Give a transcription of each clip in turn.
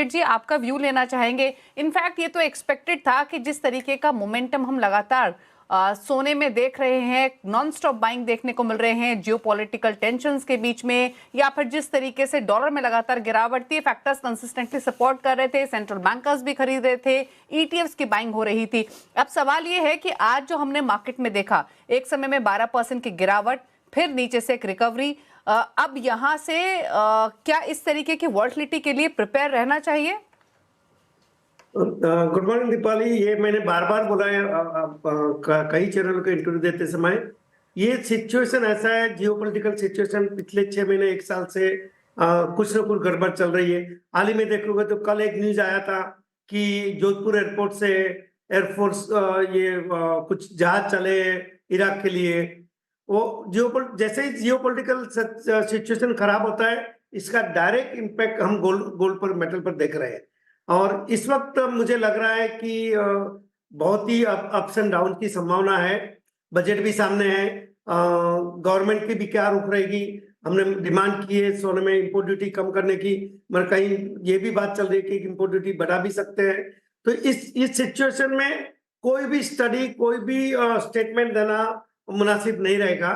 किरीट जी, आपका व्यू लेना चाहेंगे। इनफैक्ट ये तो एक्सपेक्टेड था कि जिस तरीके का मोमेंटम हम लगातार सोने में देख रहे हैं, नॉन स्टॉप बाइंग देखने को मिल रहे हैं जियोपॉलिटिकल टेंशंस के बीच में, या फिर जिस तरीके से डॉलर में लगातार गिरावट थी, फैक्टर्स कंसिस्टेंटली सपोर्ट कर रहे थे, सेंट्रल बैंकर्स भी खरीद रहे थे, ईटीएफ्स की बाइंग हो रही थी। अब सवाल ये है कि आज जो हमने मार्केट में देखा, एक समय में 12% की गिरावट, फिर नीचे से एक रिकवरी, अब यहां से क्या इस तरीके की वॉलेटिलिटी के लिए प्रिपेयर रहना चाहिए? Good morning Deepali. ये मैंने बार बार बोला है कई चैनल को इंटरव्यू देते समय। ये सिचुएशन ऐसा है, जियोपॉलिटिकल सिचुएशन पिछले 6 महीने 1 साल से कुछ ना कुछ गड़बड़ चल रही है। हाल ही में देखोगे तो कल एक न्यूज आया था कि जोधपुर एयरपोर्ट से एयरफोर्स कुछ जहाज चले इराक के लिए। वो जैसे ही जियोपॉलिटिकल सिचुएशन खराब होता है, इसका डायरेक्ट इम्पैक्ट हम गोल्ड पर मेटल पर देख रहे हैं। और इस वक्त मुझे लग रहा है कि बहुत ही अप्स एंड डाउन की संभावना है। बजट भी सामने है, गवर्नमेंट की भी क्या रुख रहेगी। हमने डिमांड की है सोने में इंपोर्ट ड्यूटी कम करने की, मगर कहीं ये भी बात चल रही है कि इंपोर्ट ड्यूटी बढ़ा भी सकते हैं। तो इस सिचुएशन में कोई भी स्टडी, कोई भी स्टेटमेंट देना मुनासिब नहीं रहेगा।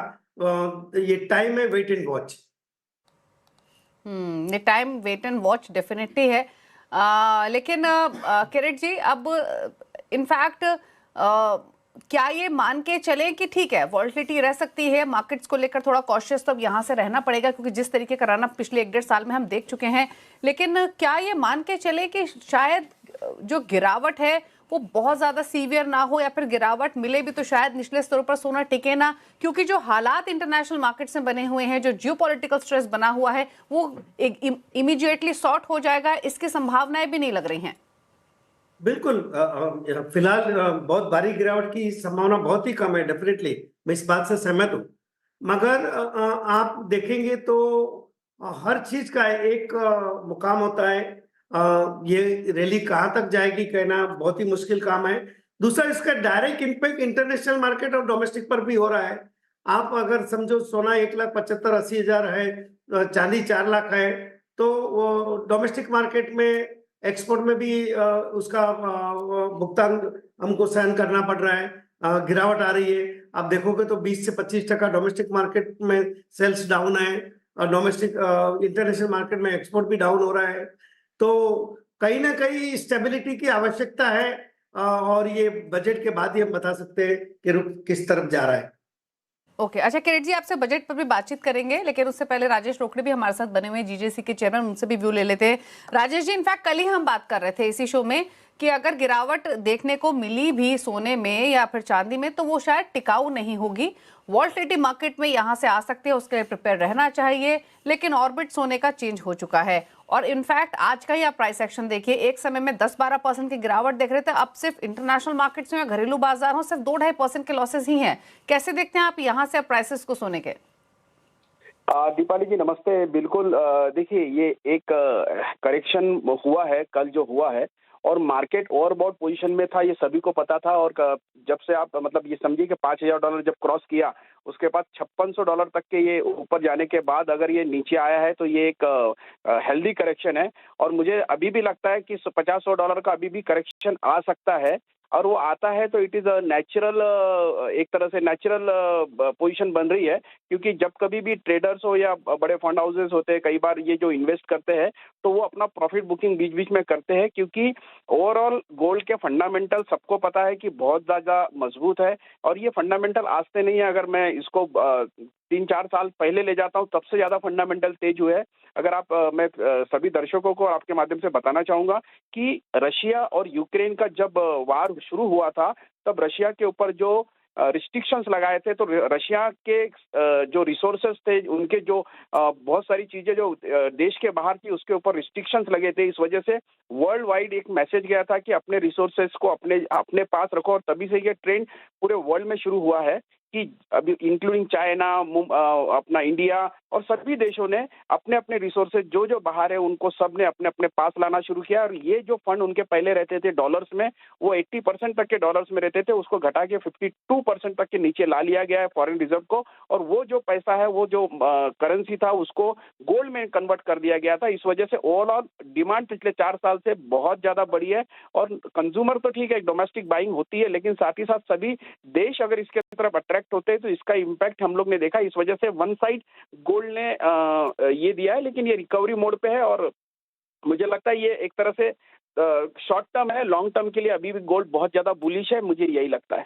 ये टाइम है वेट एंड वॉच। ये time wait and watch definitely है। लेकिन किरीट जी, अब इनफैक्ट क्या ये मान के चले कि ठीक है, वॉलेटिलिटी रह सकती है, मार्केट्स को लेकर थोड़ा कॉशियस तो अब यहाँ से रहना पड़ेगा, क्योंकि जिस तरीके का रन अप पिछले 1-1.5 साल में हम देख चुके हैं। लेकिन क्या ये मान के चले कि शायद जो गिरावट है वो बहुत ज्यादा सीवियर ना हो, या फिर गिरावट मिले भी तो शायद निचले स्तरों पर सोना टिके ना, क्योंकि जो हालात इंटरनेशनल मार्केट्स में बने हुए हैं, जो जियोपॉलिटिकल स्ट्रेस बना हुआ है, वो इमीडिएटली सॉर्ट हो जाएगा, इसकी संभावनाएं भी नहीं लग रही हैं। बिल्कुल। फिलहाल बहुत भारी गिरावट की संभावना बहुत ही कम है। डेफिनेटली मैं इस बात से सहमत हूँ। मगर आप देखेंगे तो हर चीज का एक मुकाम होता है। ये रैली कहाँ तक जाएगी कहना बहुत ही मुश्किल काम है। दूसरा, इसका डायरेक्ट इम्पैक्ट इंटरनेशनल मार्केट और डोमेस्टिक पर भी हो रहा है। आप अगर समझो सोना 1,75,80,000 है, चांदी 4 लाख है, तो वो डोमेस्टिक मार्केट में एक्सपोर्ट में भी उसका भुगतान हमको सहन करना पड़ रहा है। गिरावट आ रही है। आप देखोगे तो 20 से 25% डोमेस्टिक मार्केट में सेल्स डाउन है, और डोमेस्टिक इंटरनेशनल मार्केट में एक्सपोर्ट भी डाउन हो रहा है। तो कहीं ना कहीं स्टेबिलिटी की आवश्यकता है। और ये बजट के बाद ही हम बता सकते हैं कि रुख किस तरफ जा रहा है। ओके, अच्छा किरीट जी, आपसे बजट पर भी बातचीत करेंगे, लेकिन उससे पहले राजेश रोकड़े भी हमारे साथ बने हुए हैं, जीजेसी के चेयरमैन, उनसे भी व्यू ले लेते हैं। राजेश जी, इनफैक्ट कल ही हम बात कर रहे थे इसी शो में कि अगर गिरावट देखने को मिली भी सोने में या फिर चांदी में, तो वो शायद टिकाऊ नहीं होगी। वॉलेटिलिटी मार्केट में यहाँ से आ सकती है, उसके लिए प्रिपेयर रहना चाहिए। लेकिन ऑर्बिट सोने का चेंज हो चुका है, और इनफैक्ट आज का ही आप प्राइस एक्शन देखिए, एक समय में 10-12% की गिरावट देख रहे थे, अब सिर्फ इंटरनेशनल मार्केट्स में या घरेलू बाजार हो सिर्फ 2-2.5% के लॉसेस ही हैं। कैसे देखते हैं आप यहाँ से प्राइसेस को सोने के? दीपाली जी नमस्ते। बिल्कुल, देखिए ये एक करेक्शन हुआ है कल जो हुआ है, और मार्केट ओवरबॉट पोजीशन में था, ये सभी को पता था। और जब से आप मतलब ये समझिए कि $5,000 जब क्रॉस किया, उसके बाद $5600 तक के ये ऊपर जाने के बाद अगर ये नीचे आया है तो ये एक हेल्दी करेक्शन है। और मुझे अभी भी लगता है कि $50-100 का अभी भी करेक्शन आ सकता है। और वो आता है तो इट इज़ अ नेचुरल, एक तरह से नेचुरल पोजीशन बन रही है। क्योंकि जब कभी भी ट्रेडर्स हो या बड़े फंड हाउसेस होते हैं, कई बार ये जो इन्वेस्ट करते हैं तो वो अपना प्रॉफिट बुकिंग बीच बीच में करते हैं, क्योंकि ओवरऑल गोल्ड के फंडामेंटल सबको पता है कि बहुत ज़्यादा मजबूत है। और ये फंडामेंटल आज से नहीं है, अगर मैं इसको 3-4 साल पहले ले जाता हूँ तब से ज़्यादा फंडामेंटल तेज हुए हैं। अगर आप मैं सभी दर्शकों को आपके माध्यम से बताना चाहूँगा कि रशिया और यूक्रेन का जब वार शुरू हुआ था, तब रशिया के ऊपर जो रिस्ट्रिक्शंस लगाए थे, तो रशिया के जो रिसोर्सेज थे, उनके जो बहुत सारी चीज़ें जो देश के बाहर थी, उसके ऊपर रिस्ट्रिक्शंस लगे थे। इस वजह से वर्ल्ड वाइड एक मैसेज गया था कि अपने रिसोर्सेज को अपने अपने पास रखो। और तभी से ये ट्रेंड पूरे वर्ल्ड में शुरू हुआ है कि अभी इंक्लूडिंग चाइना, अपना इंडिया और सभी देशों ने अपने अपने रिसोर्सेज जो जो बाहर है उनको सब ने अपने अपने पास लाना शुरू किया, और ये जो फंड उनके पहले रहते थे डॉलर्स में, वो 80% तक के डॉलर्स में रहते थे, उसको घटा के 52% तक के नीचे ला लिया गया है फॉरेन रिजर्व को, और वो जो पैसा है, वो जो करेंसी था, उसको गोल्ड में कन्वर्ट कर दिया गया था। इस वजह से ओवरऑल डिमांड पिछले 4 साल से बहुत ज्यादा बढ़ी है, और कंज्यूमर तो ठीक है, डोमेस्टिक बाइंग होती है, लेकिन साथ ही साथ सभी देश अगर इसके तरफ अट्रैक्ट होते हैं तो इसका इम्पैक्ट हम लोग ने देखा। इस वजह से वन साइड गोल्ड ने ये दिया है, लेकिन ये रिकवरी मोड पे है, और मुझे लगता है ये एक तरह से शॉर्ट टर्म है, लॉन्ग टर्म के लिए अभी भी गोल्ड बहुत ज्यादा बुलिश है, मुझे यही लगता है।